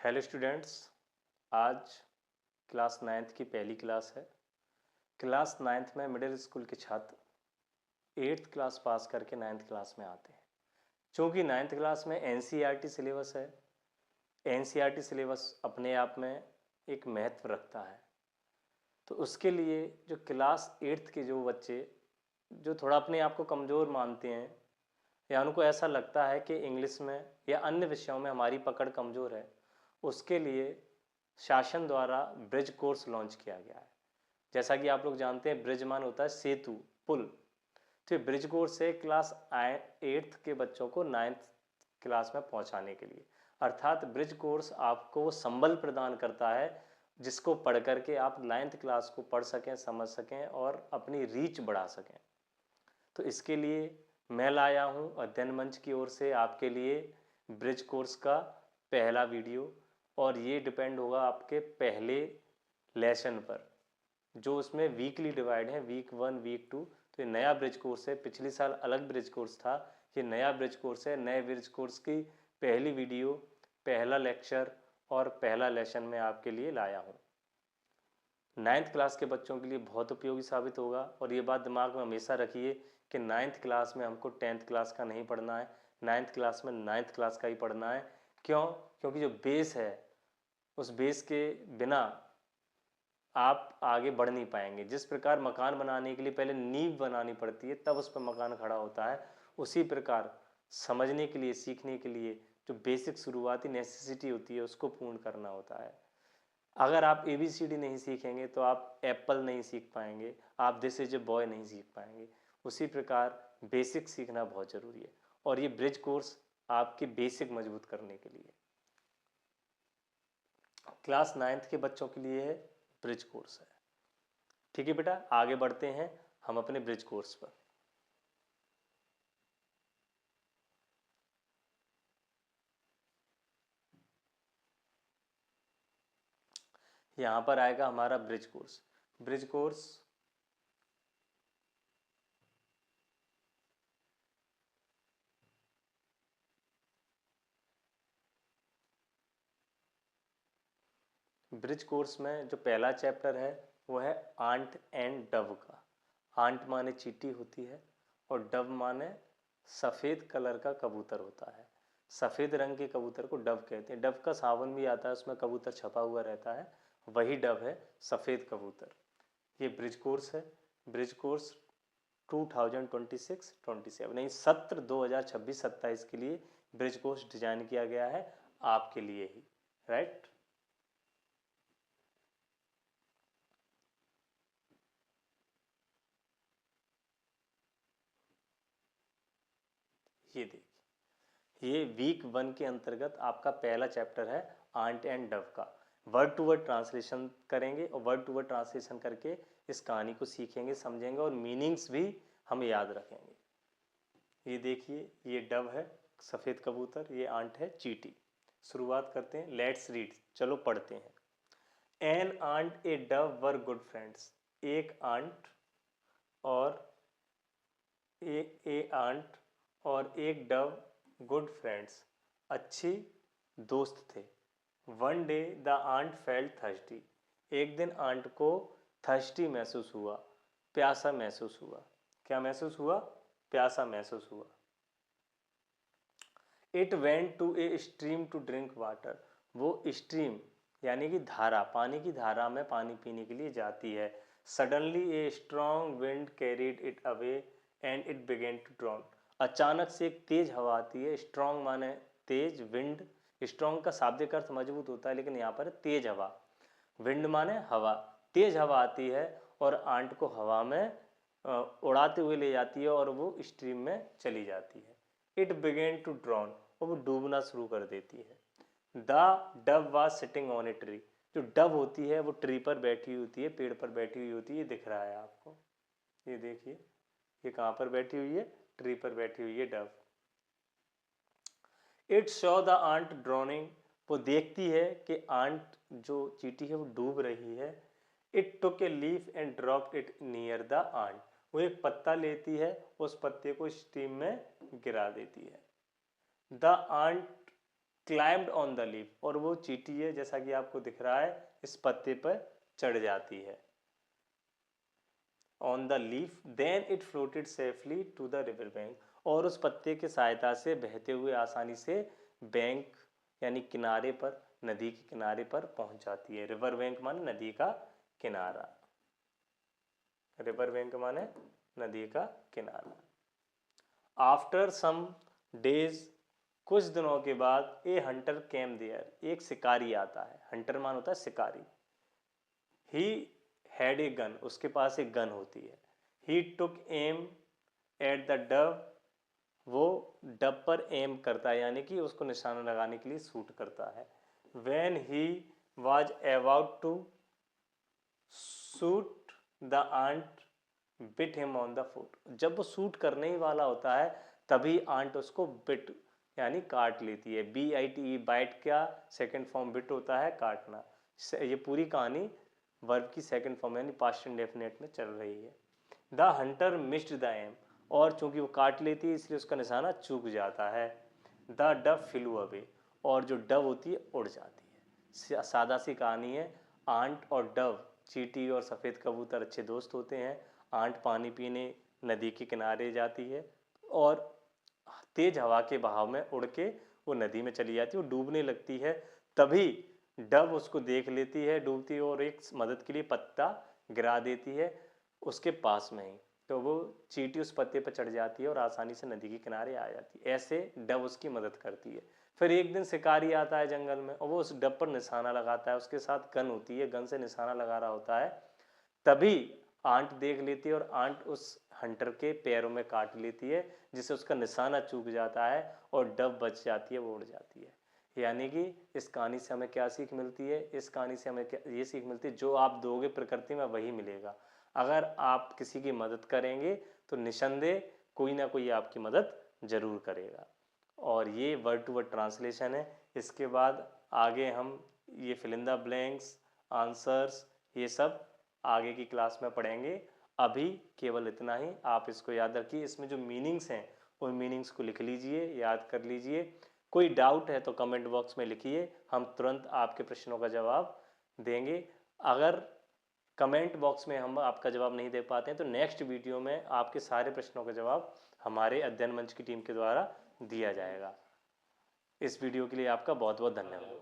Hello students. आज class ninth की पहली क्लास है। क्लास नाइन्थ में मिडिल स्कूल के छात्र एट्थ क्लास पास करके नाइन्थ क्लास में आते हैं। चूँकि नाइन्थ क्लास में एनसीईआरटी सिलेबस है, एनसीईआरटी सिलेबस अपने आप में एक महत्व रखता है। तो उसके लिए जो क्लास एट्थ के जो बच्चे जो थोड़ा अपने आप को कमज़ोर मानते हैं या उनको ऐसा लगता है कि इंग्लिश में या अन्य विषयों में हमारी पकड़ कमज़ोर है, उसके लिए शासन द्वारा ब्रिज कोर्स लॉन्च किया गया है। जैसा कि आप लोग जानते हैं, ब्रिज मान होता है सेतु, पुल। तो ये ब्रिज कोर्स है क्लास एट्थ के बच्चों को नाइन्थ क्लास में पहुंचाने के लिए। अर्थात ब्रिज कोर्स आपको वो संबल प्रदान करता है जिसको पढ़ करके आप नाइन्थ क्लास को पढ़ सकें, समझ सकें और अपनी रीच बढ़ा सकें। तो इसके लिए मैं लाया हूँ अध्ययन मंच की ओर से आपके लिए ब्रिज कोर्स का पहला वीडियो, और ये डिपेंड होगा आपके पहले लेसन पर, जो उसमें वीकली डिवाइड है, वीक 1 वीक 2। तो ये नया ब्रिज कोर्स है, पिछले साल अलग ब्रिज कोर्स था, ये नया ब्रिज कोर्स है। नए ब्रिज कोर्स की पहली वीडियो, पहला लेक्चर और पहला लेसन में आपके लिए लाया हूँ। नाइन्थ क्लास के बच्चों के लिए बहुत उपयोगी साबित होगा। और ये बात दिमाग में हमेशा रखिए कि नाइन्थ क्लास में हमको टेंथ क्लास का नहीं पढ़ना है, नाइन्थ क्लास में नाइन्थ क्लास का ही पढ़ना है। क्यों? क्योंकि जो बेस है, उस बेस के बिना आप आगे बढ़ नहीं पाएंगे। जिस प्रकार मकान बनाने के लिए पहले नींव बनानी पड़ती है, तब उस पर मकान खड़ा होता है, उसी प्रकार समझने के लिए, सीखने के लिए जो बेसिक शुरुआती नेसेसिटी होती है उसको पूर्ण करना होता है। अगर आप ABCD नहीं सीखेंगे तो आप एप्पल नहीं सीख पाएंगे, आप दिस इज ए बॉय नहीं सीख पाएंगे। उसी प्रकार बेसिक सीखना बहुत ज़रूरी है, और ये ब्रिज कोर्स आपके बेसिक मजबूत करने के लिए, क्लास नाइन्थ के बच्चों के लिए है, ब्रिज कोर्स है। ठीक है बेटा, आगे बढ़ते हैं हम अपने ब्रिज कोर्स पर। यहाँ पर आएगा हमारा bridge course. Bridge course bridge course में जो पहला चैप्टर है वो है आंट एंड डव का। आंट माने चींटी होती है और डव माने सफ़ेद कलर का कबूतर होता है। सफ़ेद रंग के कबूतर को डव कहते हैं। डव का सावन भी आता है, उसमें कबूतर छपा हुआ रहता है, वही डव है, सफ़ेद कबूतर। ये ब्रिज कोर्स है। ब्रिज कोर्स 2026-27 नहीं, सत्र 2026-27 के लिए ब्रिज कोर्स डिजाइन किया गया है, आपके लिए ही। राइट। ये देखिए, ये वीक 1 के अंतर्गत आपका पहला चैप्टर है आंट एंड डव का। वर्ड टू वर्ड ट्रांसलेशन करेंगे और वर्ड टू वर्ड ट्रांसलेशन करके इस कहानी को सीखेंगे, समझेंगे और मीनिंग्स भी हम याद रखेंगे। ये देखिए, ये डव है सफ़ेद कबूतर, ये आंट है चींटी। शुरुआत करते हैं, लेट्स रीड, चलो पढ़ते हैं। An ant a dove were good friends. एक आंट और ए आंट और एक डव गुड फ्रेंड्स, अच्छी दोस्त थे। One day the ant felt thirsty. एक दिन आंट को थर्स्टी महसूस हुआ, प्यासा महसूस हुआ। क्या महसूस हुआ? प्यासा महसूस हुआ। It went to a stream to drink water. वो स्ट्रीम यानी कि धारा, पानी की धारा में पानी पीने के लिए जाती है। Suddenly a strong wind carried it away and it began to drown. अचानक से एक तेज हवा आती है। स्ट्रॉन्ग माने तेज, विंड, स्ट्रॉन्ग का शाब्दिक अर्थ मजबूत होता है, लेकिन यहाँ पर तेज हवा। विंड माने हवा, तेज हवा आती है और आंट को हवा में उड़ाते हुए ले जाती है और वो स्ट्रीम में चली जाती है। इट बिगेन टू ड्रॉन, और वो डूबना शुरू कर देती है। The Dove was sitting on a tree. जो डव होती है वो ट्री पर बैठी होती है, पेड़ पर बैठी हुई होती है। ये दिख रहा है आपको, ये देखिए, ये कहाँ पर बैठी हुई है? ट्री पर बैठी हुई है dove. It saw the ant drowning. वो देखती है कि आंट जो चींटी है वो डूब रही है। It took a leaf and drop it near the ant. वो एक पत्ता लेती है, उस पत्ते को स्ट्रीम में गिरा देती है। The ant climbed on the leaf, और वो चींटी है जैसा कि आपको दिख रहा है इस पत्ते पर चढ़ जाती है on the leaf, then it floated safely to the river bank, और उस पत्ते की सहायता से बहते हुए आसानी से बैंक यानी किनारे पर, नदी के किनारे पर पहुंच जाती है। रिवर बैंक माने नदी का किनारा, रिवर बैंक माने नदी का किनारा। आफ्टर सम डेज, कुछ दिनों के बाद, ए हंटर केम देयर, एक शिकारी आता है। हंटर मान होता है शिकारी। ही हैड ए गन, उसके पास एक गन होती है। ही टुक एम एट द डव, वो डब पर एम करता है यानी कि उसको निशाना लगाने के लिए शूट करता है। When he was about to shoot the ant bit him on the foot, जब वो शूट करने ही वाला होता है तभी आंट उसको बिट यानी काट लेती है। BITE, बाइट का सेकंड फॉर्म बिट होता है काटना। ये पूरी कहानी वर्ब की सेकंड फॉर्म यानी पास्ट इंडेफिनिट में चल रही है। The hunter missed the aim, और चूंकि वो काट लेती है इसलिए उसका निशाना चूक जाता है। द डव फ्लू अवे, और जो डव होती है उड़ जाती है। सादा सी कहानी है। आंट और डव, चींटी और सफ़ेद कबूतर अच्छे दोस्त होते हैं। आंट पानी पीने नदी के किनारे जाती है और तेज हवा के बहाव में उड़ के वो नदी में चली जाती है, वो डूबने लगती है। तभी डव उसको देख लेती है डूबती है और एक मदद के लिए पत्ता गिरा देती है उसके पास में ही, तो वो चींटी उस पत्ते पर चढ़ जाती है और आसानी से नदी के किनारे आ जाती है। ऐसे डव उसकी मदद करती है। फिर एक दिन शिकारी आता है जंगल में और वो उस डव पर निशाना लगाता है, उसके साथ गन होती है, गन से निशाना लगा रहा होता है। तभी आंट देख लेती है और आंट उस हंटर के पैरों में काट लेती है जिससे उसका निशाना चूक जाता है और डव बच जाती है, वो उड़ जाती है। यानी कि इस कहानी से हमें क्या सीख मिलती है? इस कहानी से हमें ये सीख मिलती है, जो आप दोगे प्रकृति में वही मिलेगा। अगर आप किसी की मदद करेंगे तो निसंदेह कोई ना कोई आपकी मदद जरूर करेगा। और ये वर्ड टू वर्ड ट्रांसलेशन है। इसके बाद आगे हम ये fill in the blanks, answers, ये सब आगे की क्लास में पढ़ेंगे। अभी केवल इतना ही, आप इसको याद रखिए। इसमें जो मीनिंग्स हैं उन मीनिंग्स को लिख लीजिए, याद कर लीजिए। कोई डाउट है तो कमेंट बॉक्स में लिखिए, हम तुरंत आपके प्रश्नों का जवाब देंगे। अगर कमेंट बॉक्स में हम आपका जवाब नहीं दे पाते हैं तो नेक्स्ट वीडियो में आपके सारे प्रश्नों का जवाब हमारे अध्ययन मंच की टीम के द्वारा दिया जाएगा। इस वीडियो के लिए आपका बहुत बहुत धन्यवाद।